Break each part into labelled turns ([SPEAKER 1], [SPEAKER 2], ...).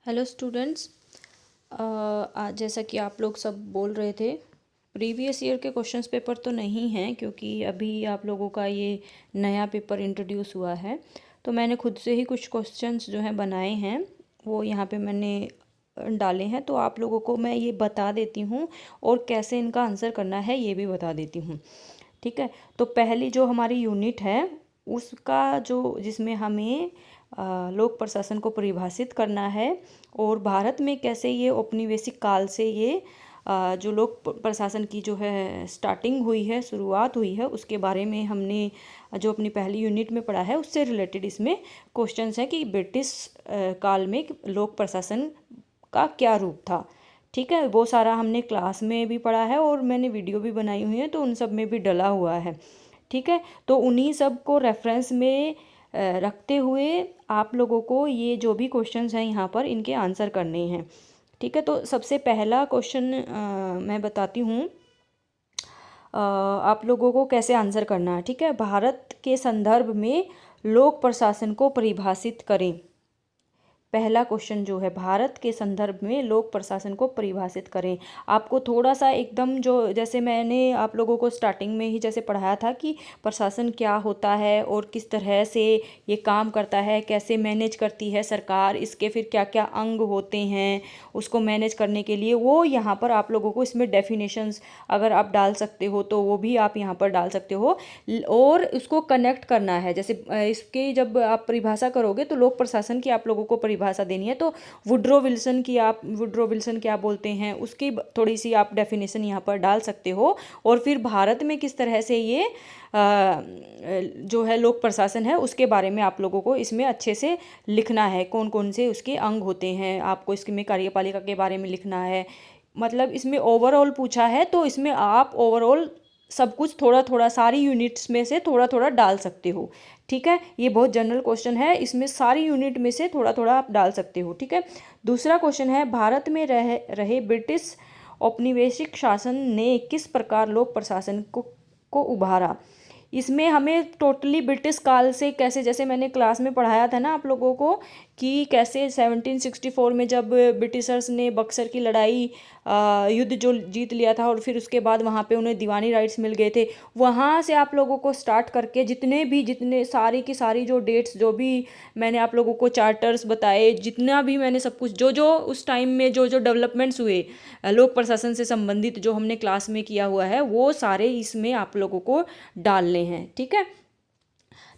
[SPEAKER 1] Hello students. आज जैसा कि आप लोग सब बोल रहे थे, प्रीवियस ईयर के क्वेश्चंस पेपर तो नहीं हैं क्योंकि अभी आप लोगों का ये नया पेपर इंट्रोड्यूस हुआ है। तो मैंने खुद से ही कुछ क्वेश्चंस जो हैं बनाए हैं, वो यहाँ पे मैंने डाले हैं। तो आप लोगों को मैं ये बता देती हूँ और कैसे इनका आंसर करना है ये भी बता देती हूँ। ठीक है, तो पहली जो हमारी यूनिट है उसका जो जिसमें हमें लोक प्रशासन को परिभाषित करना है और भारत में कैसे ये औपनिवेशिक काल से ये जो लोक प्रशासन की जो है स्टार्टिंग हुई है, शुरुआत हुई है, उसके बारे में हमने जो अपनी पहली यूनिट में पढ़ा है उससे रिलेटेड इसमें क्वेश्चंस हैं कि ब्रिटिश काल में लोक प्रशासन का क्या रूप था। ठीक है, वो सारा हमने क्लास में भी पढ़ा है और मैंने वीडियो भी बनाई हुई है, तो उन सब में भी डला हुआ है। ठीक है, तो उन्हीं सब को रेफरेंस में रखते हुए आप लोगों को ये जो भी क्वेश्चंस हैं यहाँ पर इनके आंसर करने हैं। ठीक है, तो सबसे पहला क्वेश्चन मैं बताती हूँ आप लोगों को कैसे आंसर करना है। ठीक है, भारत के संदर्भ में लोक प्रशासन को परिभाषित करें। पहला क्वेश्चन जो है, भारत के संदर्भ में लोक प्रशासन को परिभाषित करें। आपको थोड़ा सा एकदम जो जैसे मैंने आप लोगों को स्टार्टिंग में ही जैसे पढ़ाया था कि प्रशासन क्या होता है और किस तरह से ये काम करता है, कैसे मैनेज करती है सरकार, इसके फिर क्या क्या अंग होते हैं उसको मैनेज करने के लिए, वो यहाँ पर आप लोगों को इसमें डेफिनेशंस अगर आप डाल सकते हो तो वो भी आप यहाँ पर डाल सकते हो और उसको कनेक्ट करना है। जैसे इसके जब आप परिभाषा करोगे तो लोक प्रशासन की आप लोगों को परिभाषा देनी है, तो वुड्रो विल्सन क्या बोलते हैं उसकी थोड़ी सी आप डेफिनेशन यहाँ पर डाल सकते हो। और फिर भारत में किस तरह से ये जो है लोक प्रशासन है उसके बारे में आप लोगों को इसमें अच्छे से लिखना है, कौन कौन से उसके अंग होते हैं, आपको इसमें कार्यपालिका के बारे में लिखना है। मतलब इसमें ओवरऑल पूछा है तो इसमें आप ओवरऑल सब कुछ थोड़ा थोड़ा सारी यूनिट्स में से थोड़ा थोड़ा डाल सकते हो। ठीक है, ये बहुत जनरल क्वेश्चन है, इसमें सारी यूनिट में से थोड़ा थोड़ा आप डाल सकते हो। ठीक है, दूसरा क्वेश्चन है, भारत में रहे ब्रिटिश औपनिवेशिक शासन ने किस प्रकार लोक प्रशासन को उभारा। इसमें हमें टोटली ब्रिटिश काल से कैसे, जैसे मैंने क्लास में पढ़ाया था ना आप लोगों को कि कैसे 1764 में जब ब्रिटिशर्स ने बक्सर की लड़ाई युद्ध जो जीत लिया था और फिर उसके बाद वहाँ पे उन्हें दीवानी राइट्स मिल गए थे, वहाँ से आप लोगों को स्टार्ट करके जितने सारी की सारी जो डेट्स जो भी मैंने आप लोगों को चार्टर्स बताए, जितना भी मैंने सब कुछ जो जो उस टाइम में जो जो डेवलपमेंट्स हुए लोक प्रशासन से संबंधित जो हमने क्लास में किया हुआ है वो सारे इसमें आप लोगों को डालने हैं। ठीक है,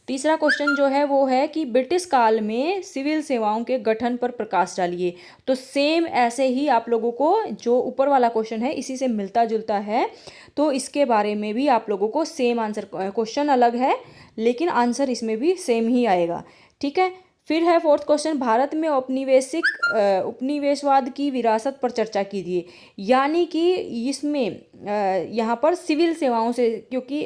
[SPEAKER 1] तीसरा क्वेश्चन जो है वो है कि ब्रिटिश काल में सिविल सेवाओं के गठन पर प्रकाश डालिए। तो सेम ऐसे ही आप लोगों को जो ऊपर वाला क्वेश्चन है इसी से मिलता जुलता है, तो इसके बारे में भी आप लोगों को सेम आंसर, क्वेश्चन अलग है लेकिन आंसर इसमें भी सेम ही आएगा। ठीक है, फिर है फोर्थ क्वेश्चन, भारत में उपनिवेशवाद की विरासत पर चर्चा कीजिए। यानी कि इसमें यहाँ पर सिविल सेवाओं से, क्योंकि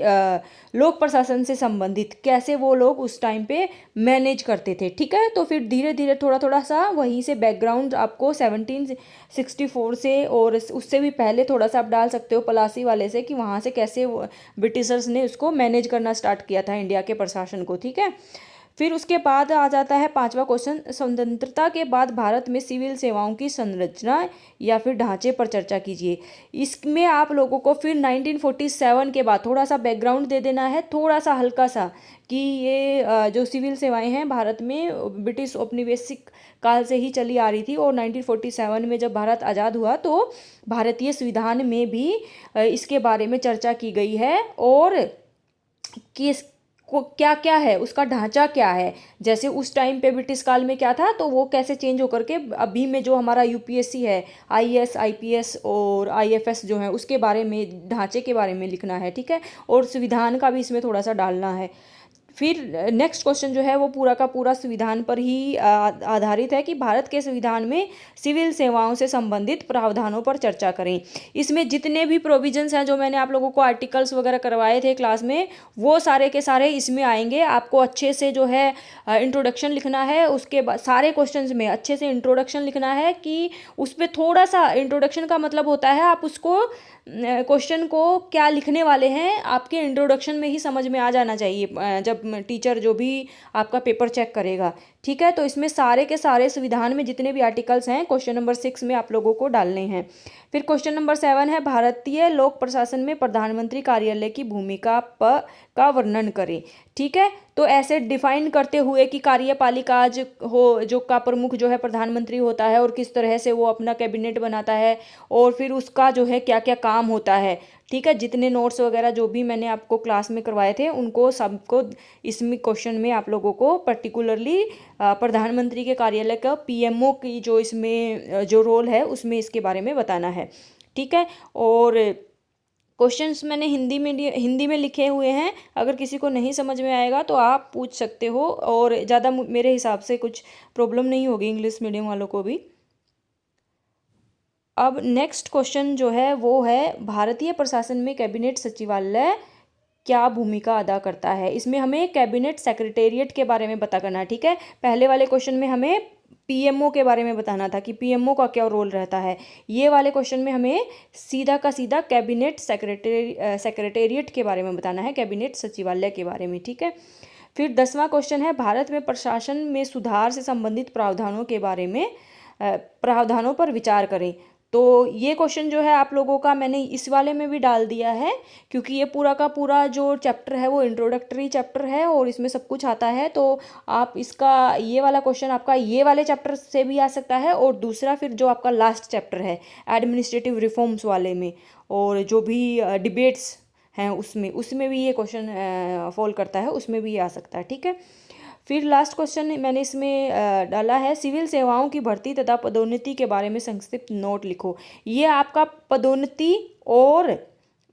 [SPEAKER 1] लोक प्रशासन से संबंधित कैसे वो लोग उस टाइम पे मैनेज करते थे। ठीक है, तो फिर धीरे धीरे थोड़ा थोड़ा सा वहीं से बैकग्राउंड आपको 1764 से और उससे भी पहले थोड़ा सा आप डाल सकते हो पलासी वाले से, कि वहाँ से कैसे ब्रिटिशर्स ने उसको मैनेज करना स्टार्ट किया था इंडिया के प्रशासन को। ठीक है, फिर उसके बाद आ जाता है पांचवा क्वेश्चन, स्वतंत्रता के बाद भारत में सिविल सेवाओं की संरचना या फिर ढांचे पर चर्चा कीजिए। इसमें आप लोगों को फिर 1947 के बाद थोड़ा सा बैकग्राउंड दे देना है, थोड़ा सा हल्का सा, कि ये जो सिविल सेवाएं हैं भारत में ब्रिटिश औपनिवेशिक काल से ही चली आ रही थी और 1947 में जब भारत आज़ाद हुआ तो भारतीय संविधान में भी इसके बारे में चर्चा की गई है और किस को क्या क्या है, उसका ढांचा क्या है। जैसे उस टाइम पे ब्रिटिश काल में क्या था तो वो कैसे चेंज होकर के अभी में जो हमारा यूपीएससी है, आईएएस आईपीएस और आईएफएस जो है उसके बारे में, ढांचे के बारे में लिखना है। ठीक है, और संविधान का भी इसमें थोड़ा सा डालना है। फिर नेक्स्ट क्वेश्चन जो है वो पूरा का पूरा संविधान पर ही आधारित है कि भारत के संविधान में सिविल सेवाओं से संबंधित प्रावधानों पर चर्चा करें। इसमें जितने भी प्रोविजंस हैं जो मैंने आप लोगों को आर्टिकल्स वगैरह करवाए थे क्लास में, वो सारे के सारे इसमें आएंगे। आपको अच्छे से जो है इंट्रोडक्शन लिखना है, उसके बाद सारे क्वेश्चंस में अच्छे से इंट्रोडक्शन लिखना है कि उस पर थोड़ा सा, इंट्रोडक्शन का मतलब होता है आप उसको क्वेश्चन को क्या लिखने वाले हैं आपके इंट्रोडक्शन में ही समझ में आ जाना चाहिए जब टीचर जो भी आपका पेपर चेक करेगा। ठीक है। तो इसमें सारे के सारे संविधान में जितने भी आर्टिकल्स हैं क्वेश्चन नंबर 6 में आप लोगों को डालने हैं। फिर क्वेश्चन नंबर 7 है, भारतीय लोक प्रशासन में प्रधानमंत्री कार्यालय की भूमिका का वर्णन करें। ठीक है। तो ऐसे डिफाइन करते हुए कि कार्यपालिका जो का प्रमुख जो है प्रधानमंत्री होता है और किस तरह से वो अपना कैबिनेट बनाता है और फिर उसका जो है क्या क्या काम होता है। ठीक है। जितने नोट्स वगैरह जो भी मैंने आपको क्लास में करवाए थे उनको सबको इसमें क्वेश्चन में आप लोगों को पर्टिकुलरली प्रधानमंत्री के कार्यालय का पीएमओ की जो इसमें जो रोल है उसमें इसके बारे में बताना है। ठीक है। और क्वेश्चंस मैंने हिंदी में लिखे हुए हैं, अगर किसी को नहीं समझ में आएगा तो आप पूछ सकते हो और ज़्यादा मेरे हिसाब से कुछ प्रॉब्लम नहीं होगी इंग्लिश मीडियम वालों को भी। अब नेक्स्ट क्वेश्चन जो है वो है, भारतीय प्रशासन में कैबिनेट सचिवालय क्या भूमिका अदा करता है। इसमें हमें कैबिनेट सेक्रेटेरिएट के बारे में पता करना है। ठीक है। पहले वाले क्वेश्चन में हमें पीएमओ के बारे में बताना था कि पीएमओ का क्या रोल रहता है। ये वाले क्वेश्चन में हमें सीधा का सीधा कैबिनेट सेक्रेटेरिएट के बारे में बताना है, कैबिनेट सचिवालय के बारे में। ठीक है। फिर 10वां क्वेश्चन है, भारत में प्रशासन में सुधार से संबंधित प्रावधानों के बारे में प्रावधानों पर विचार करें। तो ये क्वेश्चन जो है आप लोगों का मैंने इस वाले में भी डाल दिया है, क्योंकि ये पूरा का पूरा जो चैप्टर है वो इंट्रोडक्टरी चैप्टर है और इसमें सब कुछ आता है। तो आप इसका ये वाला क्वेश्चन आपका ये वाले चैप्टर से भी आ सकता है और दूसरा फिर जो आपका लास्ट चैप्टर है एडमिनिस्ट्रेटिव रिफॉर्म्स वाले में और जो भी डिबेट्स हैं उसमें भी ये क्वेश्चन फॉल करता है, उसमें भी ये आ सकता है। ठीक है। फिर लास्ट क्वेश्चन मैंने इसमें डाला है, सिविल सेवाओं की भर्ती तथा पदोन्नति के बारे में संक्षिप्त नोट लिखो। ये आपका पदोन्नति और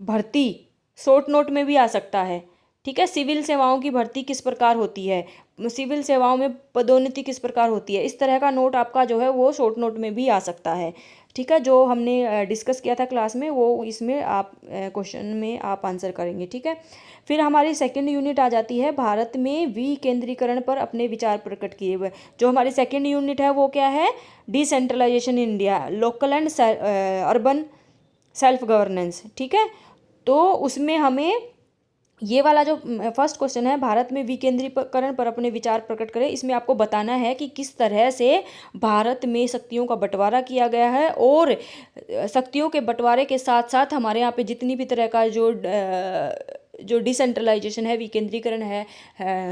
[SPEAKER 1] भर्ती शॉर्ट नोट में भी आ सकता है। ठीक है। सिविल सेवाओं की भर्ती किस प्रकार होती है, सिविल सेवाओं में पदोन्नति किस प्रकार होती है, इस तरह का नोट आपका जो है वो शॉर्ट नोट में भी आ सकता है। ठीक है। जो हमने डिस्कस किया था क्लास में वो इसमें आप क्वेश्चन में आप आंसर करेंगे। ठीक है। फिर हमारी सेकंड यूनिट आ जाती है, भारत में विकेंद्रीकरण पर अपने विचार प्रकट किए हुए। जो हमारी सेकंड यूनिट है वो क्या है, decentralisation India, local and urban self governance. ठीक है। तो उसमें हमें ये वाला जो फर्स्ट क्वेश्चन है, भारत में विकेंद्रीकरण पर अपने विचार प्रकट करें, इसमें आपको बताना है कि किस तरह से भारत में शक्तियों का बंटवारा किया गया है और शक्तियों के बंटवारे के साथ साथ हमारे यहाँ पे जितनी भी तरह का जो डिसेंट्रलाइजेशन है, विकेंद्रीकरण है,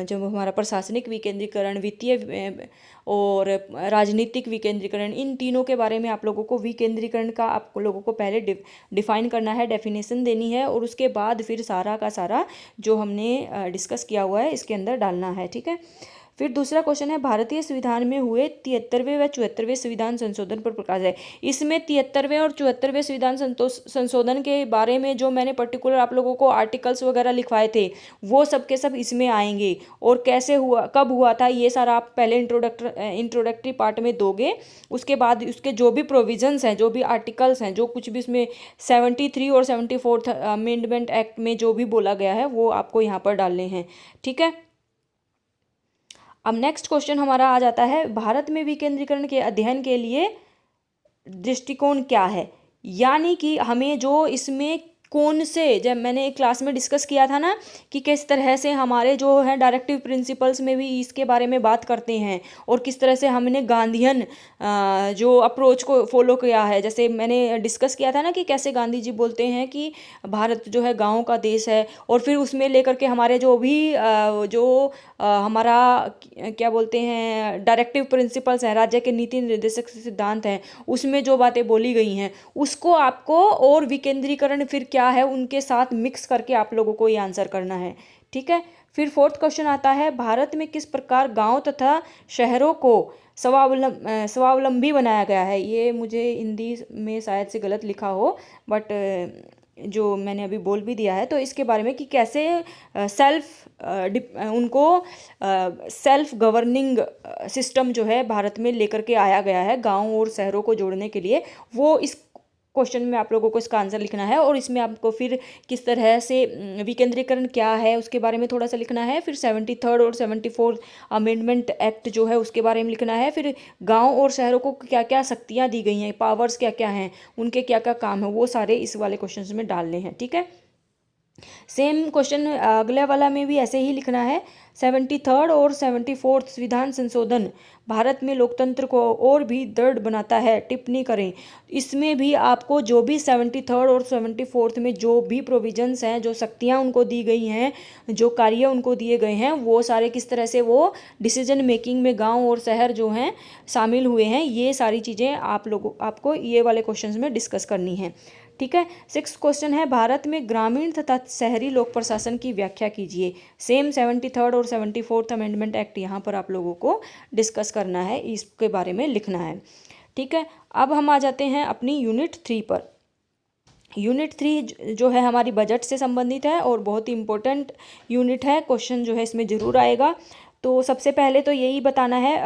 [SPEAKER 1] जो हमारा प्रशासनिक विकेंद्रीकरण, वित्तीय और राजनीतिक विकेंद्रीकरण, इन तीनों के बारे में आप लोगों को विकेंद्रीकरण का आप लोगों को पहले डिफाइन करना है, डेफिनेशन देनी है और उसके बाद फिर सारा का सारा जो हमने डिस्कस किया हुआ है इसके अंदर डालना है। ठीक है। फिर दूसरा क्वेश्चन है, भारतीय संविधान में हुए 73वें व 74वें संविधान संशोधन पर प्रकाश है। इसमें 73वें और 74वें संविधान संशोधन के बारे में जो मैंने पर्टिकुलर आप लोगों को आर्टिकल्स वगैरह लिखवाए थे वो सब के सब इसमें आएंगे और कैसे हुआ, कब हुआ था, ये सारा आप पहले इंट्रोडक्टरी पार्ट में दोगे। उसके बाद उसके जो भी प्रोविजंस हैं, जो भी आर्टिकल्स हैं, जो कुछ भी इसमें 73 और 74th अमेंडमेंट एक्ट में जो भी बोला गया है वो आपको यहाँ पर डालने हैं। ठीक है। अब नेक्स्ट क्वेश्चन हमारा आ जाता है, भारत में विकेंद्रीकरण के अध्ययन के लिए दृष्टिकोण क्या है। यानी कि हमें जो इसमें कौन से, जब मैंने एक क्लास में डिस्कस किया था ना कि किस तरह से हमारे जो है डायरेक्टिव प्रिंसिपल्स में भी इसके बारे में बात करते हैं और किस तरह से हमने गांधीयन जो अप्रोच को फॉलो किया है। जैसे मैंने डिस्कस किया था ना कि कैसे गांधी जी बोलते हैं कि भारत जो है गाँव का देश है और फिर उसमें लेकर के हमारे जो भी हमारा क्या बोलते हैं डायरेक्टिव प्रिंसिपल्स हैं, राज्य के नीति निर्देशक सिद्धांत हैं, उसमें जो बातें बोली गई हैं उसको आपको और विकेंद्रीकरण फिर क्या है उनके साथ मिक्स करके आप लोगों को ये आंसर करना है। ठीक है। फिर फोर्थ क्वेश्चन आता है, भारत में किस प्रकार गांव तथा शहरों को स्वावलंबी बनाया गया है। ये मुझे हिंदी में शायद से गलत लिखा हो बट जो मैंने अभी बोल भी दिया है। तो इसके बारे में कि कैसे उनको सेल्फ गवर्निंग सिस्टम जो है भारत में लेकर के आया गया है गांव और शहरों को जोड़ने के लिए, वो इस क्वेश्चन में आप लोगों को इसका आंसर लिखना है और इसमें आपको फिर किस तरह से विकेंद्रीकरण क्या है उसके बारे में थोड़ा सा लिखना है। फिर 73rd और 74th अमेंडमेंट एक्ट जो है उसके बारे में लिखना है। फिर गांव और शहरों को क्या क्या शक्तियां दी गई हैं, पावर्स क्या क्या हैं, उनके क्या क्या काम है, वो सारे इस वाले क्वेश्चन में डालने हैं। ठीक है। सेम क्वेश्चन अगले वाला में भी ऐसे ही लिखना है। 73rd और 74th संविधान संशोधन भारत में लोकतंत्र को और भी दृढ़ बनाता है, टिप्पणी करें। इसमें भी आपको जो भी 73rd और 74th में जो भी प्रोविजंस हैं, जो शक्तियां उनको दी गई हैं, जो कार्य उनको दिए गए हैं, वो सारे किस तरह से वो डिसीजन मेकिंग में गांव और शहर जो हैं शामिल हुए हैं, ये सारी चीज़ें आपको ये वाले क्वेश्चंस में डिस्कस करनी है। ठीक है। 6th क्वेश्चन है, भारत में ग्रामीण तथा शहरी लोक प्रशासन की व्याख्या कीजिए। सेम 73rd और 74th अमेंडमेंट एक्ट यहाँ पर आप लोगों को डिस्कस करना है, इसके बारे में लिखना है। ठीक है। अब हम आ जाते हैं अपनी यूनिट 3 पर। यूनिट 3 जो है हमारी बजट से संबंधित है और बहुत ही इम्पोर्टेंट यूनिट है। क्वेश्चन जो है इसमें ज़रूर आएगा। तो सबसे पहले तो यही बताना है,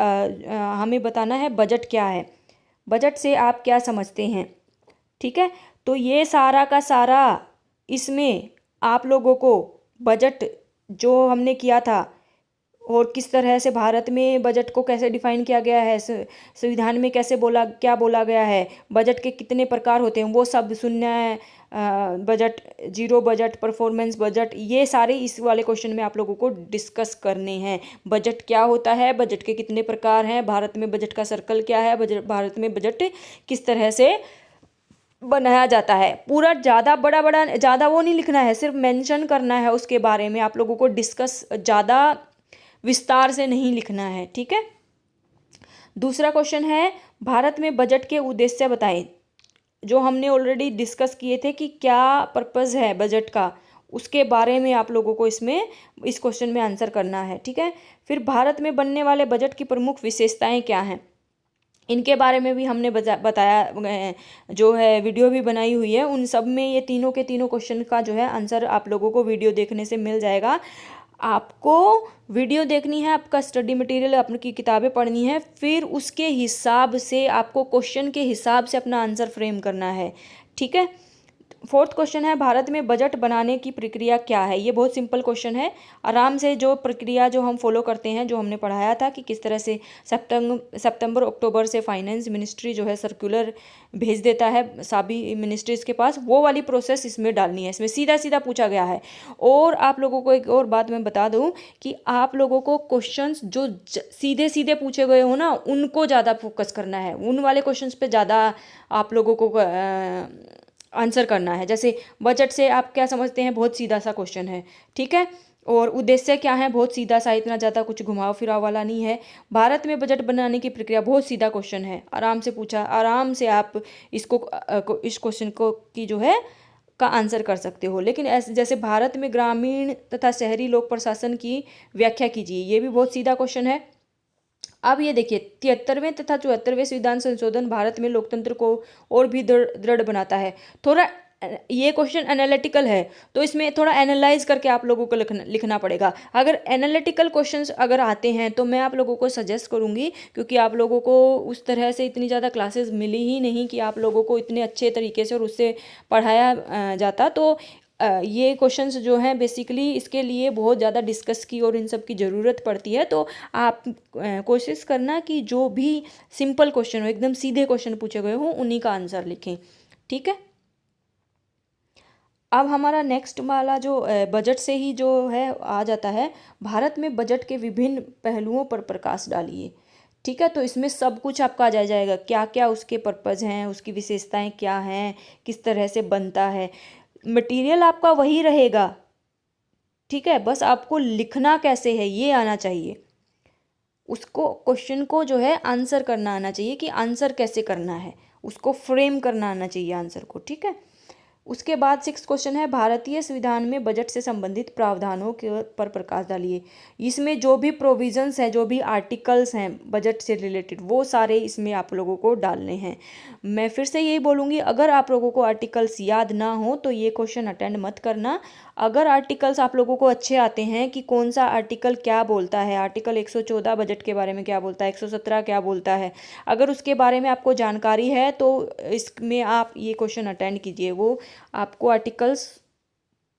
[SPEAKER 1] हमें बताना है बजट क्या है, बजट से आप क्या समझते हैं। ठीक है। तो ये सारा का सारा इसमें आप लोगों को बजट जो हमने किया था और किस तरह से भारत में बजट को कैसे डिफाइन किया गया है, संविधान में कैसे क्या बोला गया है, बजट के कितने प्रकार होते हैं, वो सब सुनना है। Budget, zero budget, performance budget, ये सारे इस वाले क्वेश्चन में आप लोगों को डिस्कस करने हैं। बजट क्या होता है, बजट के कितने प्रकार हैं, भारत में बजट का सर्कल क्या है, भारत में बजट किस तरह से बनाया जाता है। पूरा ज़्यादा बड़ा ज़्यादा वो नहीं लिखना है, सिर्फ मेंशन करना है उसके बारे में, आप लोगों को डिस्कस ज़्यादा विस्तार से नहीं लिखना है। ठीक है। दूसरा क्वेश्चन है, भारत में बजट के उद्देश्य बताएं। जो हमने ऑलरेडी डिस्कस किए थे कि क्या पर्पज़ है बजट का, उसके बारे में आप लोगों को इसमें इस क्वेश्चन में आंसर करना है। ठीक है। फिर भारत में बनने वाले बजट की प्रमुख विशेषताएं क्या हैं, इनके बारे में भी हमने बताया, जो है वीडियो भी बनाई हुई है। उन सब में ये तीनों के तीनों क्वेश्चन का जो है आंसर आप लोगों को वीडियो देखने से मिल जाएगा। आपको वीडियो देखनी है, आपका स्टडी मटेरियल, आपकी किताबें पढ़नी है, फिर उसके हिसाब से आपको क्वेश्चन के हिसाब से अपना आंसर फ्रेम करना है। ठीक है। 4th क्वेश्चन है, भारत में बजट बनाने की प्रक्रिया क्या है। ये बहुत सिंपल क्वेश्चन है। आराम से जो प्रक्रिया जो हम फॉलो करते हैं, जो हमने पढ़ाया था कि किस तरह से सितंबर अक्टूबर से फाइनेंस मिनिस्ट्री जो है सर्कुलर भेज देता है सभी मिनिस्ट्रीज़ के पास, वो वाली प्रोसेस इसमें डालनी है। इसमें सीधा सीधा पूछा गया है। और आप लोगों को एक और बात मैं बता दूं कि आप लोगों को क्वेश्चंस जो सीधे सीधे पूछे गए हो ना, उनको ज़्यादा फोकस करना है, उन वाले क्वेश्चंस पे ज़्यादा आप लोगों को आंसर करना है। जैसे बजट से आप क्या समझते हैं, बहुत सीधा सा क्वेश्चन है। ठीक है। और उद्देश्य क्या है, बहुत सीधा सा, इतना ज़्यादा कुछ घुमाव फिराव वाला नहीं है। भारत में बजट बनाने की प्रक्रिया, बहुत सीधा क्वेश्चन है, आराम से पूछा, आराम से आप इस क्वेश्चन को की जो है का आंसर कर सकते हो। लेकिन ऐसे जैसे भारत में ग्रामीण तथा शहरी लोक प्रशासन की व्याख्या कीजिए, ये भी बहुत सीधा क्वेश्चन है। अब ये देखिए, 73वें तथा 74वें संविधान संशोधन भारत में लोकतंत्र को और भी दृढ़ बनाता है। थोड़ा ये क्वेश्चन एनालिटिकल है, तो इसमें थोड़ा एनालाइज करके आप लोगों को लिखना पड़ेगा। अगर एनालिटिकल क्वेश्चंस अगर आते हैं तो मैं आप लोगों को सजेस्ट करूंगी, क्योंकि आप लोगों को उस तरह से इतनी ज़्यादा क्लासेस मिली ही नहीं कि आप लोगों को इतने अच्छे तरीके से और उससे पढ़ाया जाता। तो ये क्वेश्चंस जो हैं बेसिकली इसके लिए बहुत ज़्यादा डिस्कस की और इन सब की ज़रूरत पड़ती है। तो आप कोशिश करना कि जो भी सिंपल क्वेश्चन हो, एकदम सीधे क्वेश्चन पूछे गए हों, उन्हीं का आंसर लिखें। ठीक है। अब हमारा नेक्स्ट वाला जो बजट से ही जो है आ जाता है, भारत में बजट के विभिन्न पहलुओं पर प्रकाश डालिए। ठीक है। तो इसमें सब कुछ आपका आ जाएगा, क्या क्या उसके पर्पज़ हैं, उसकी विशेषताएं क्या हैं, किस तरह से बनता है। मटेरियल आपका वही रहेगा। ठीक है। बस आपको लिखना कैसे है ये आना चाहिए, उसको क्वेश्चन को जो है आंसर करना आना चाहिए कि आंसर कैसे करना है, उसको फ्रेम करना आना चाहिए आंसर को। ठीक है। उसके बाद 6th क्वेश्चन है, भारतीय संविधान में बजट से संबंधित प्रावधानों के पर प्रकाश डालिए। इसमें जो भी प्रोविजंस हैं, जो भी आर्टिकल्स हैं बजट से रिलेटेड, वो सारे इसमें आप लोगों को डालने हैं। मैं फिर से यही बोलूँगी, अगर आप लोगों को आर्टिकल्स याद ना हो तो ये क्वेश्चन अटेंड मत करना। अगर आर्टिकल्स आप लोगों को अच्छे आते हैं कि कौन सा आर्टिकल क्या बोलता है, आर्टिकल 114 बजट के बारे में क्या बोलता है, 117 क्या बोलता है, अगर उसके बारे में आपको जानकारी है तो इसमें आप ये क्वेश्चन अटेंड कीजिए। वो आपको आर्टिकल्स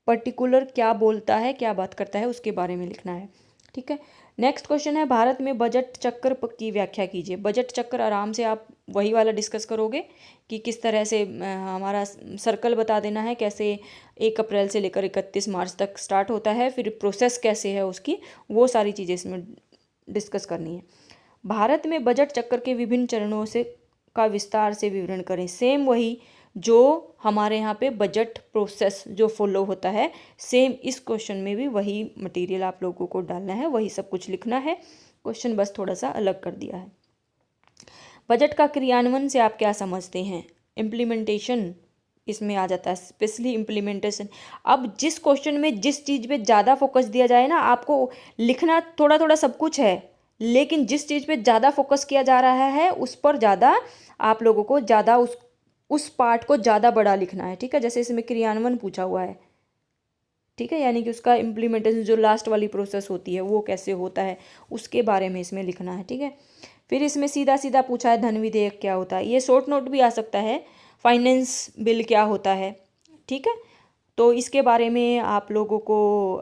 [SPEAKER 1] पर्टिकुलर क्या बोलता है, क्या बात करता है, उसके बारे में लिखना है। ठीक है। नेक्स्ट क्वेश्चन है भारत में बजट चक्र की व्याख्या कीजिए। बजट चक्र आराम से आप वही वाला डिस्कस करोगे कि किस तरह से हमारा सर्कल बता देना है, कैसे 1 अप्रैल से लेकर 31 मार्च तक स्टार्ट होता है, फिर प्रोसेस कैसे है उसकी, वो सारी चीज़ें इसमें डिस्कस करनी है। भारत में बजट चक्र के विभिन्न चरणों से का विस्तार से विवरण करें। सेम वही जो हमारे यहाँ पे बजट प्रोसेस जो फॉलो होता है, सेम इस क्वेश्चन में भी वही मटेरियल आप लोगों को डालना है, वही सब कुछ लिखना है। क्वेश्चन बस थोड़ा सा अलग कर दिया है। बजट का क्रियान्वयन से आप क्या समझते हैं? इम्प्लीमेंटेशन इसमें आ जाता है, स्पेशली इम्प्लीमेंटेशन। अब जिस क्वेश्चन में जिस चीज़ पे ज़्यादा फोकस दिया जाए ना, आपको लिखना थोड़ा थोड़ा सब कुछ है, लेकिन जिस चीज़ पे ज़्यादा फोकस किया जा रहा है उस पर ज़्यादा आप लोगों को ज़्यादा उस पार्ट को ज़्यादा बड़ा लिखना है, ठीक है। जैसे इसमें क्रियान्वयन पूछा हुआ है, ठीक है, यानी कि उसका इम्प्लीमेंटेशन जो लास्ट वाली प्रोसेस होती है वो कैसे होता है, उसके बारे में इसमें लिखना है, ठीक है। फिर इसमें सीधा सीधा पूछा है धन विधेयक क्या होता है, ये शॉर्ट नोट भी आ सकता है, फाइनेंस बिल क्या होता है, ठीक है। तो इसके बारे में आप लोगों को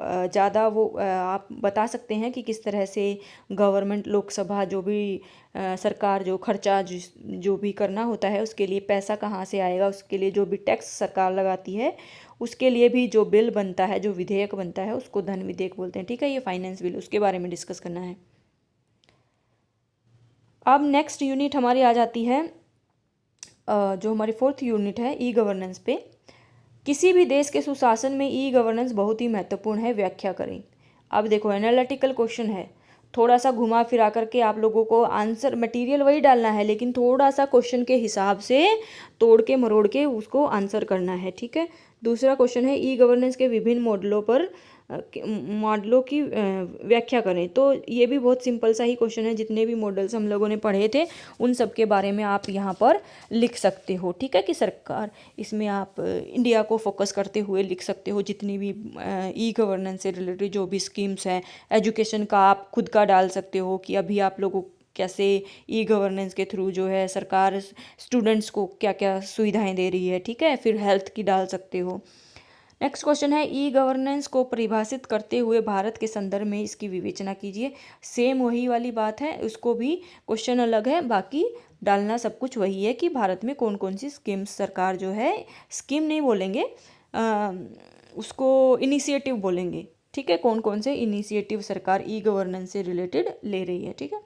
[SPEAKER 1] ज़्यादा आप बता सकते हैं कि किस तरह से गवर्नमेंट लोकसभा जो भी सरकार जो खर्चा जो भी करना होता है उसके लिए पैसा कहाँ से आएगा, उसके लिए जो भी टैक्स सरकार लगाती है उसके लिए भी जो बिल बनता है, जो विधेयक बनता है उसको धन विधेयक बोलते हैं, ठीक है। ये फाइनेंस बिल, उसके बारे में डिस्कस करना है। अब नेक्स्ट यूनिट हमारी आ जाती है जो हमारी 4th यूनिट है ई गवर्नेंस पे। किसी भी देश के सुशासन में ई गवर्नेंस बहुत ही महत्वपूर्ण है, व्याख्या करें। अब देखो एनालिटिकल क्वेश्चन है, थोड़ा सा घुमा फिरा करके आप लोगों को आंसर मटेरियल वही डालना है, लेकिन थोड़ा सा क्वेश्चन के हिसाब से तोड़ के मरोड़ के उसको आंसर करना है, ठीक है। दूसरा क्वेश्चन है ई गवर्नेंस के विभिन्न मॉडलों की व्याख्या करें। तो ये भी बहुत सिंपल सा ही क्वेश्चन है, जितने भी मॉडल्स हम लोगों ने पढ़े थे उन सब के बारे में आप यहाँ पर लिख सकते हो, ठीक है। कि सरकार इसमें आप इंडिया को फोकस करते हुए लिख सकते हो, जितनी भी ई गवर्नेंस से रिलेटेड जो भी स्कीम्स हैं, एजुकेशन का आप खुद का डाल सकते हो कि अभी आप लोगों कैसे ई गवर्नेंस के थ्रू जो है सरकार स्टूडेंट्स को क्या क्या सुविधाएं दे रही है, ठीक है। फिर हेल्थ की डाल सकते हो। नेक्स्ट क्वेश्चन है ई गवर्नेंस को परिभाषित करते हुए भारत के संदर्भ में इसकी विवेचना कीजिए। सेम वही वाली बात है, उसको भी क्वेश्चन अलग है, बाकी डालना सब कुछ वही है कि भारत में कौन कौन सी स्कीम्स सरकार जो है, स्कीम नहीं बोलेंगे उसको इनिशिएटिव बोलेंगे, ठीक है। कौन कौन से इनिशिएटिव सरकार ई गवर्नेंस से रिलेटेड ले रही है, ठीक है।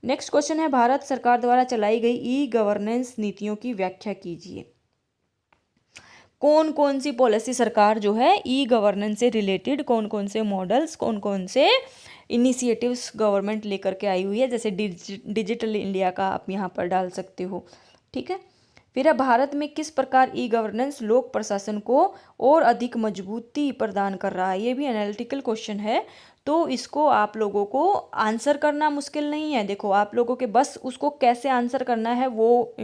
[SPEAKER 1] नेक्स्ट क्वेश्चन है भारत सरकार द्वारा चलाई गई ई गवर्नेंस नीतियों की व्याख्या कीजिए। कौन कौन सी पॉलिसी सरकार जो है ई गवर्नेंस से रिलेटेड, कौन कौन से मॉडल्स, कौन कौन से इनिशिएटिव्स गवर्नमेंट लेकर के आई हुई है, जैसे डिजिटल इंडिया का आप यहाँ पर डाल सकते हो, ठीक है। फिर भारत में किस प्रकार ई गवर्नेंस लोक प्रशासन को और अधिक मजबूती प्रदान कर रहा है। ये भी एनालिटिकल क्वेश्चन है, तो इसको आप लोगों को आंसर करना मुश्किल नहीं है। देखो आप लोगों के बस उसको कैसे आंसर करना है वो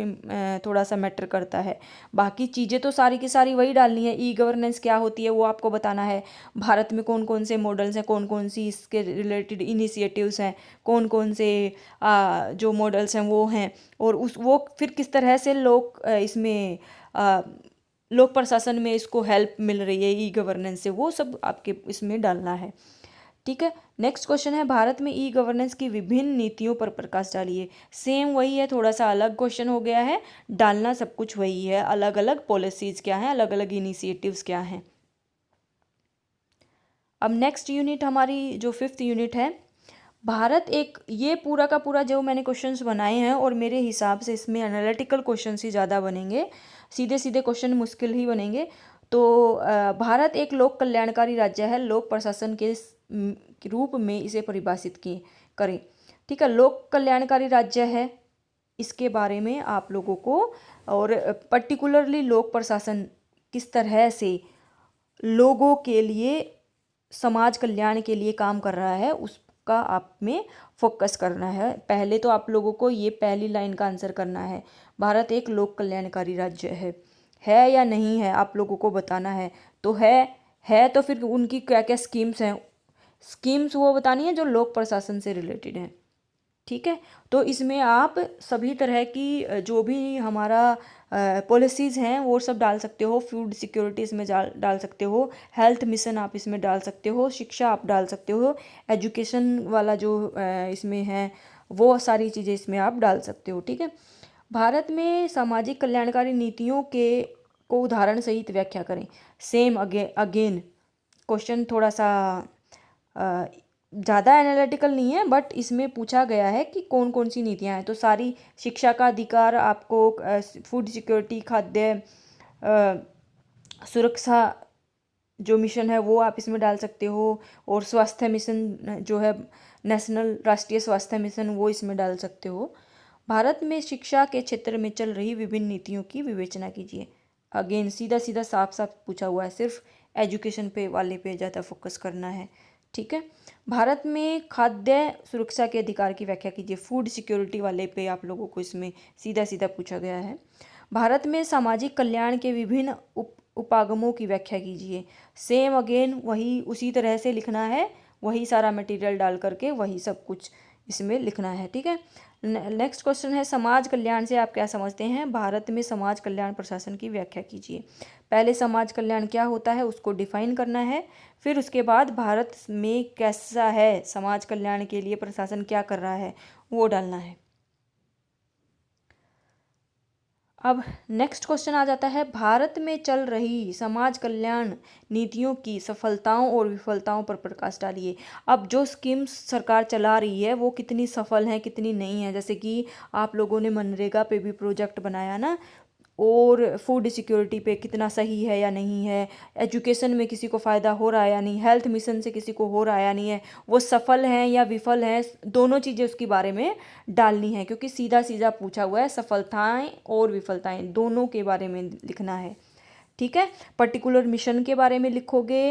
[SPEAKER 1] थोड़ा सा मैटर करता है, बाकी चीज़ें तो सारी की सारी वही डालनी है। ई गवर्नेंस क्या होती है वो आपको बताना है, भारत में कौन कौन से मॉडल्स हैं, कौन कौन सी इसके रिलेटेड इनिशिएटिव्स हैं, कौन कौन से जो मॉडल्स हैं वो हैं, और वो फिर किस तरह से लोग इसमें लोक प्रशासन में इसको हेल्प मिल रही है ई गवर्नेंस से, वो सब आपके इसमें डालना है, ठीक है। नेक्स्ट क्वेश्चन है भारत में ई गवर्नेंस की विभिन्न नीतियों पर प्रकाश डालिए। सेम वही है, थोड़ा सा अलग क्वेश्चन हो गया है, डालना सब कुछ वही है, अलग अलग पॉलिसीज क्या हैं, अलग अलग इनिशिएटिव्स क्या हैं। अब नेक्स्ट यूनिट हमारी जो 5th यूनिट है, भारत एक, ये पूरा का पूरा जो मैंने क्वेश्चंस बनाए हैं और मेरे हिसाब से इसमें एनालिटिकल क्वेश्चंस ही ज़्यादा बनेंगे, सीधे सीधे क्वेश्चन मुश्किल ही बनेंगे। तो भारत एक लोक कल्याणकारी राज्य है, लोक प्रशासन के रूप में इसे परिभाषित करें, ठीक है। लोक कल्याणकारी राज्य है, इसके बारे में आप लोगों को, और पर्टिकुलरली लोक प्रशासन किस तरह से लोगों के लिए, समाज कल्याण के लिए काम कर रहा है उसका आप में फोकस करना है। पहले तो आप लोगों को ये पहली लाइन का आंसर करना है, भारत एक लोक कल्याणकारी राज्य है या नहीं है आप लोगों को बताना है। तो है तो फिर उनकी क्या क्या स्कीम्स हैं, स्कीम्स वो बतानी है जो लोक प्रशासन से रिलेटेड हैं, ठीक। ठीक है। तो इसमें आप सभी तरह की जो भी हमारा पॉलिसीज़ हैं वो सब डाल सकते हो। फूड सिक्योरिटी इसमें डाल सकते हो, हेल्थ मिशन आप इसमें डाल सकते हो, शिक्षा आप डाल सकते हो, एजुकेशन वाला जो इसमें है वो सारी चीज़ें इसमें आप डाल सकते हो, ठीक है। भारत में सामाजिक कल्याणकारी नीतियों के को उदाहरण सहित व्याख्या करें। सेम अगेन क्वेश्चन थोड़ा सा ज़्यादा एनालिटिकल नहीं है, बट इसमें पूछा गया है कि कौन कौन सी नीतियां हैं। तो सारी शिक्षा का अधिकार आपको, फूड सिक्योरिटी, खाद्य सुरक्षा जो मिशन है वो आप इसमें डाल सकते हो, और स्वास्थ्य मिशन जो है नेशनल राष्ट्रीय स्वास्थ्य मिशन वो इसमें डाल सकते हो। भारत में शिक्षा के क्षेत्र में चल रही विभिन्न नीतियों की विवेचना कीजिए। अगेन सीधा सीधा साफ साफ पूछा हुआ है, सिर्फ एजुकेशन पे वाले पे ज़्यादा फोकस करना है, ठीक है। भारत में खाद्य सुरक्षा के अधिकार की व्याख्या कीजिए। फूड सिक्योरिटी वाले पे आप लोगों को इसमें सीधा सीधा पूछा गया है। भारत में सामाजिक कल्याण के विभिन्न उपागमों की व्याख्या कीजिए। सेम अगेन वही उसी तरह से लिखना है, वही सारा मटेरियल डाल करके वही सब कुछ इसमें लिखना है, ठीक है। नेक्स्ट क्वेश्चन है, समाज कल्याण से आप क्या समझते हैं? भारत में समाज कल्याण प्रशासन की व्याख्या कीजिए। पहले समाज कल्याण क्या होता है उसको डिफाइन करना है, फिर उसके बाद भारत में कैसा है समाज कल्याण के लिए प्रशासन क्या कर रहा है वो डालना है। अब नेक्स्ट क्वेश्चन आ जाता है, भारत में चल रही समाज कल्याण नीतियों की सफलताओं और विफलताओं पर प्रकाश डालिए। अब जो स्कीम्स सरकार चला रही है वो कितनी सफल हैं कितनी नहीं है। जैसे कि आप लोगों ने मनरेगा पे भी प्रोजेक्ट बनाया ना, और फूड सिक्योरिटी पे कितना सही है या नहीं है, एजुकेशन में किसी को फ़ायदा हो रहा है या नहीं, हेल्थ मिशन से किसी को हो रहा है या नहीं है, वो सफल हैं या विफल हैं, दोनों चीज़ें उसके बारे में डालनी है, क्योंकि सीधा सीधा पूछा हुआ है, सफलताएं और विफलताएं दोनों के बारे में लिखना है, ठीक है। पर्टिकुलर मिशन के बारे में लिखोगे।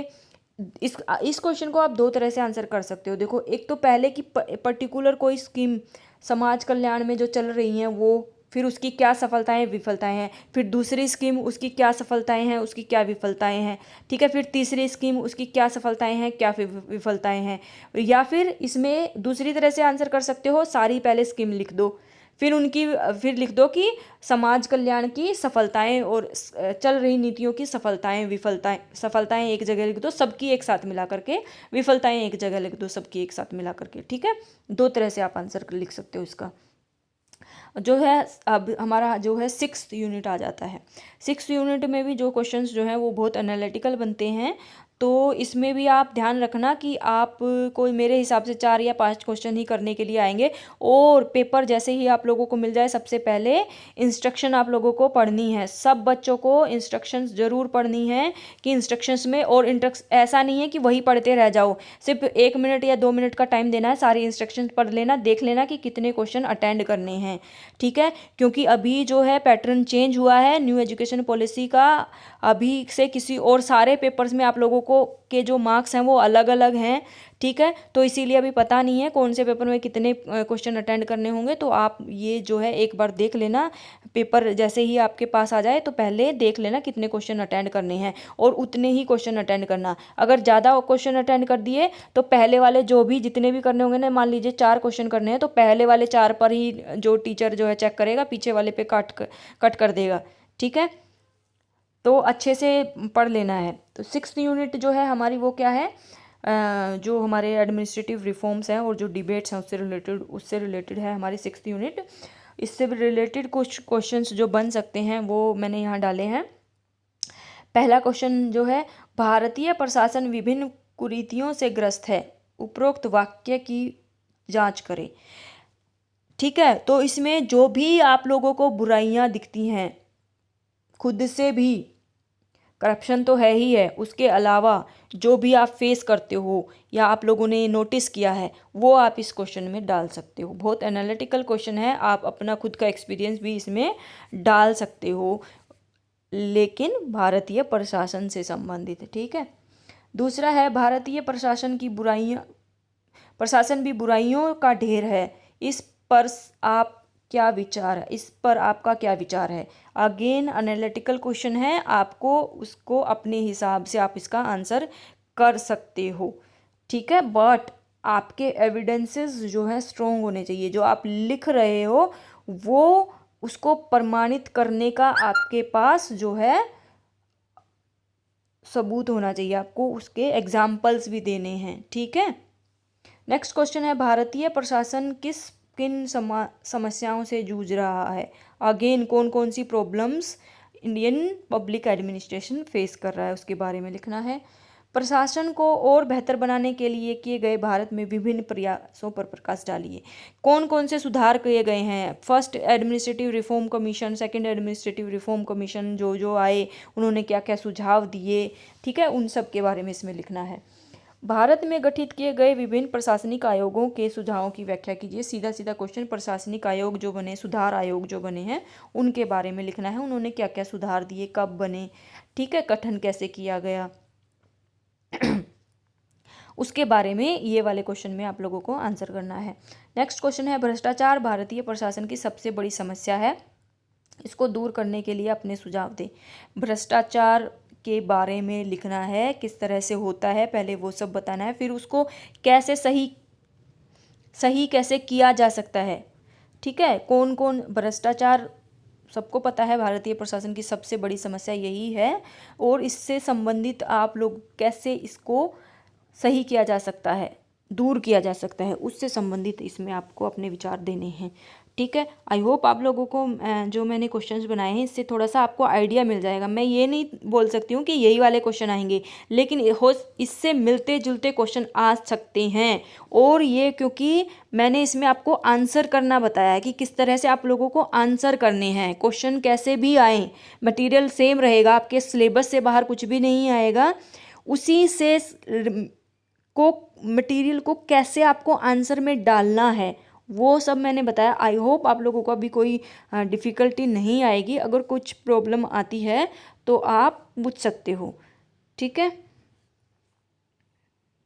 [SPEAKER 1] इस क्वेश्चन को आप दो तरह से आंसर कर सकते हो। देखो, एक तो पहले की पर्टिकुलर कोई स्कीम समाज कल्याण में जो चल रही हैं वो, फिर उसकी क्या सफलताएं विफलताएं हैं, फिर दूसरी स्कीम उसकी क्या सफलताएं हैं उसकी क्या विफलताएं हैं, ठीक है, फिर तीसरी स्कीम उसकी क्या सफलताएं हैं क्या विफलताएं हैं। या फिर इसमें दूसरी तरह से आंसर कर सकते हो, सारी पहले स्कीम लिख दो, फिर लिख दो कि समाज कल्याण की सफलताएं और चल रही नीतियों की सफलताएं विफलताएं, सफलताएं एक जगह लिख दो सबकी एक साथ मिला करके, विफलताएं एक जगह लिख दो सबकी एक साथ मिला करके, ठीक है। दो तरह से आप आंसर लिख सकते हो इसका। जो है अब हमारा जो है 6th यूनिट आ जाता है। 6th यूनिट में भी जो क्वेश्चंस जो हैं वो बहुत एनालिटिकल बनते हैं, तो इसमें भी आप ध्यान रखना कि आप कोई मेरे हिसाब से 4 या 5 क्वेश्चन ही करने के लिए आएंगे, और पेपर जैसे ही आप लोगों को मिल जाए सबसे पहले इंस्ट्रक्शन आप लोगों को पढ़नी है। सब बच्चों को इंस्ट्रक्शंस ज़रूर पढ़नी है, कि इंस्ट्रक्शंस में, और ऐसा नहीं है कि वही पढ़ते रह जाओ, सिर्फ 1 मिनट या 2 मिनट का टाइम देना है, सारी इंस्ट्रक्शंस पढ़ लेना, देख लेना कि कितने क्वेश्चन अटेंड करने हैं, ठीक है। क्योंकि अभी जो है पैटर्न चेंज हुआ है न्यू एजुकेशन पॉलिसी का, अभी से किसी और सारे पेपर्स में आप लोगों को के जो मार्क्स हैं वो अलग अलग हैं, ठीक है। तो इसीलिए अभी पता नहीं है कौन से पेपर में कितने क्वेश्चन अटेंड करने होंगे, तो आप ये जो है एक बार देख लेना, पेपर जैसे ही आपके पास आ जाए तो पहले देख लेना कितने क्वेश्चन अटेंड करने हैं, और उतने ही क्वेश्चन अटेंड करना। अगर ज़्यादा क्वेश्चन अटेंड कर दिए तो पहले वाले जो भी जितने भी करने होंगे ना, मान लीजिए 4 क्वेश्चन करने हैं, तो पहले वाले 4 पर ही जो टीचर जो है चेक करेगा, पीछे वाले पे कट कर देगा, ठीक है। तो अच्छे से पढ़ लेना है। तो 6th यूनिट जो है हमारी वो क्या है, जो हमारे एडमिनिस्ट्रेटिव रिफॉर्म्स हैं और जो डिबेट्स हैं उससे रिलेटेड है हमारी 6th यूनिट। इससे रिलेटेड कुछ क्वेश्चंस जो बन सकते हैं वो मैंने यहाँ डाले हैं। पहला क्वेश्चन जो है, भारतीय प्रशासन विभिन्न कुरीतियों से ग्रस्त है, उपरोक्त वाक्य की जांच करें, ठीक है। तो इसमें जो भी आप लोगों को बुराइयां दिखती हैं, खुद से भी करप्शन तो है ही है, उसके अलावा जो भी आप फेस करते हो या आप लोगों ने नोटिस किया है वो आप इस क्वेश्चन में डाल सकते हो। बहुत एनालिटिकल क्वेश्चन है, आप अपना खुद का एक्सपीरियंस भी इसमें डाल सकते हो, लेकिन भारतीय प्रशासन से संबंधित है, ठीक है। दूसरा है, भारतीय प्रशासन भी बुराइयों का ढेर है, इस पर आपका क्या विचार है। अगेन एनालिटिकल क्वेश्चन है, आपको उसको अपने हिसाब से आप इसका आंसर कर सकते हो, ठीक है। बट आपके एविडेंसेस जो है स्ट्रोंग होने चाहिए। जो आप लिख रहे हो वो उसको प्रमाणित करने का आपके पास जो है सबूत होना चाहिए, आपको उसके एग्जाम्पल्स भी देने हैं, ठीक है। नेक्स्ट क्वेश्चन है, भारतीय प्रशासन किन समस्याओं से जूझ रहा है। अगेन कौन कौन सी problems Indian public administration face कर रहा है उसके बारे में लिखना है। प्रशासन को और बेहतर बनाने के लिए किए गए भारत में विभिन्न प्रयासों पर प्रकाश डालिए। कौन कौन से सुधार किए गए हैं। First administrative reform commission, second administrative reform commission जो आए उन्होंने क्या क्या सुझाव दिए, ठीक है, उन सब के बारे में इसमें लिखना है। भारत में गठित किए गए विभिन्न प्रशासनिक आयोगों के सुझावों की व्याख्या कीजिए। सीधा सीधा क्वेश्चन, प्रशासनिक आयोग जो बने, सुधार आयोग जो बने हैं उनके बारे में लिखना है, उन्होंने क्या क्या सुधार दिए, कब बने, ठीक है, गठन कैसे किया गया उसके बारे में ये वाले क्वेश्चन में आप लोगों को आंसर करना है। नेक्स्ट क्वेश्चन है, भ्रष्टाचार भारतीय प्रशासन की सबसे बड़ी समस्या है, इसको दूर करने के लिए अपने सुझाव दें। भ्रष्टाचार के बारे में लिखना है, किस तरह से होता है पहले वो सब बताना है, फिर उसको कैसे सही कैसे किया जा सकता है, ठीक है। कौन कौन भ्रष्टाचार सबको पता है, भारतीय प्रशासन की सबसे बड़ी समस्या यही है, और इससे संबंधित आप लोग कैसे इसको सही किया जा सकता है, दूर किया जा सकता है, उससे संबंधित इसमें आपको अपने विचार देने हैं, ठीक है। आई होप आप लोगों को जो मैंने क्वेश्चंस बनाए हैं इससे थोड़ा सा आपको आइडिया मिल जाएगा। मैं ये नहीं बोल सकती हूँ कि यही वाले क्वेश्चन आएंगे, लेकिन इससे मिलते जुलते क्वेश्चन आ सकते हैं। और ये क्योंकि मैंने इसमें आपको आंसर करना बताया है कि किस तरह से आप लोगों को आंसर करने हैं, क्वेश्चन कैसे भी आए मटीरियल सेम रहेगा, आपके सिलेबस से बाहर कुछ भी नहीं आएगा, उसी से मटेरियल को कैसे आपको आंसर में डालना है वो सब मैंने बताया। आई होप आप लोगों को अभी कोई डिफ़िकल्टी नहीं आएगी। अगर कुछ प्रॉब्लम आती है तो आप पूछ सकते हो, ठीक है।